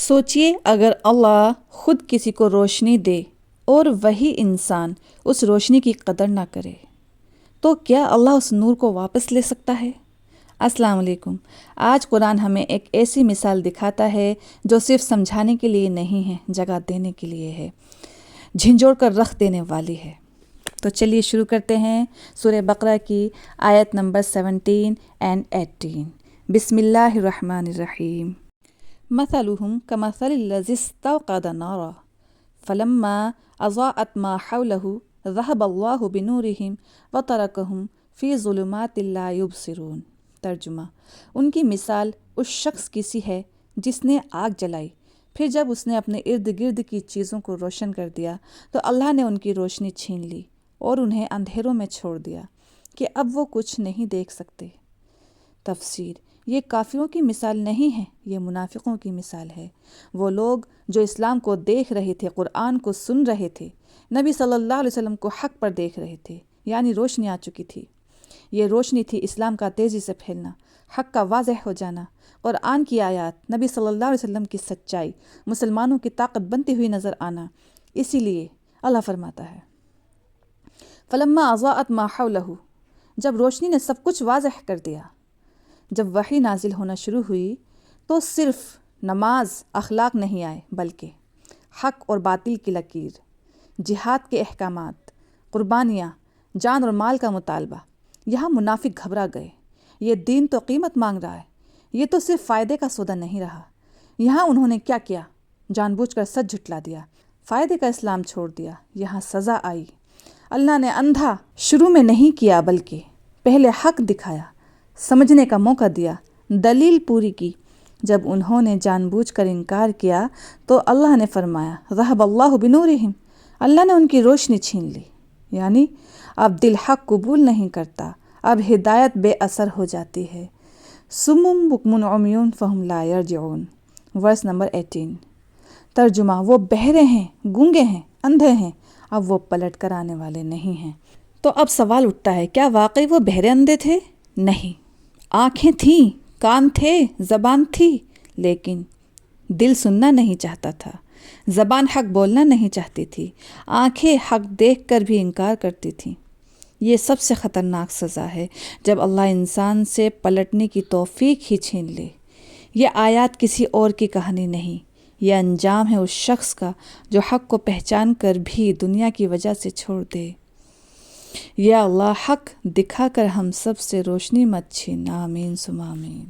سوچئے اگر اللہ خود کسی کو روشنی دے اور وہی انسان اس روشنی کی قدر نہ کرے تو کیا اللہ اس نور کو واپس لے سکتا ہے؟ السلام علیکم۔ آج قرآن ہمیں ایک ایسی مثال دکھاتا ہے جو صرف سمجھانے کے لیے نہیں ہے، جگہ دینے کے لیے ہے، جھنجھوڑ کر رکھ دینے والی ہے۔ تو چلیے شروع کرتے ہیں سورہ بقرہ کی آیت نمبر 17 and 18۔ بسم اللہ الرحمن الرحیم۔ مثلهم كمثل الذي استوقد نارا فلما أضاءت ما حوله ذهب الله بنورهم وتركهم في ظلمات لا يبصرون۔ ترجمہ: ان کی مثال اس شخص کی سی ہے جس نے آگ جلائی، پھر جب اس نے اپنے ارد گرد کی چیزوں کو روشن کر دیا تو اللہ نے ان کی روشنی چھین لی اور انہیں اندھیروں میں چھوڑ دیا کہ اب وہ کچھ نہیں دیکھ سکتے۔ تفسیر: یہ کافروں کی مثال نہیں ہے، یہ منافقوں کی مثال ہے۔ وہ لوگ جو اسلام کو دیکھ رہے تھے، قرآن کو سن رہے تھے، نبی صلی اللہ علیہ وسلم کو حق پر دیکھ رہے تھے، یعنی روشنی آ چکی تھی۔ یہ روشنی تھی اسلام کا تیزی سے پھیلنا، حق کا واضح ہو جانا، قرآن کی آیات، نبی صلی اللہ علیہ وسلم کی سچائی، مسلمانوں کی طاقت بنتی ہوئی نظر آنا۔ اسی لیے اللہ فرماتا ہے فلما اضاءت ما حولہ، جب روشنی نے سب کچھ واضح کر دیا، جب وحی نازل ہونا شروع ہوئی تو صرف نماز، اخلاق نہیں آئے بلکہ حق اور باطل کی لکیر، جہاد کے احکامات، قربانیاں، جان اور مال کا مطالبہ۔ یہاں منافق گھبرا گئے، یہ دین تو قیمت مانگ رہا ہے، یہ تو صرف فائدے کا سودا نہیں رہا۔ یہاں انہوں نے کیا کیا؟ جان بوجھ کر سچ جھٹلا دیا، فائدے کا اسلام چھوڑ دیا۔ یہاں سزا آئی۔ اللہ نے اندھا شروع میں نہیں کیا بلکہ پہلے حق دکھایا، سمجھنے کا موقع دیا، دلیل پوری کی۔ جب انہوں نے جان بوجھ کر انکار کیا تو اللہ نے فرمایا ذہب اللہ بنورہم، اللہ نے ان کی روشنی چھین لی، یعنی اب دل حق قبول نہیں کرتا، اب ہدایت بے اثر ہو جاتی ہے۔ صم بکم عمی فہم لا یرجعون، ورس نمبر 18۔ ترجمہ: وہ بہرے ہیں، گونگے ہیں، اندھے ہیں، اب وہ پلٹ کر آنے والے نہیں ہیں۔ تو اب سوال اٹھتا ہے، کیا واقعی وہ بہرے اندھے تھے؟ نہیں، آنکھیں تھیں، کان تھے، زبان تھی، لیکن دل سننا نہیں چاہتا تھا، زبان حق بولنا نہیں چاہتی تھی، آنکھیں حق دیکھ کر بھی انکار کرتی تھیں۔ یہ سب سے خطرناک سزا ہے جب اللہ انسان سے پلٹنے کی توفیق ہی چھین لے۔ یہ آیات کسی اور کی کہانی نہیں، یہ انجام ہے اس شخص کا جو حق کو پہچان کر بھی دنیا کی وجہ سے چھوڑ دے۔ یا اللہ، حق دکھا کر ہم سب سے روشنی مت چھین، آمین ثم آمین۔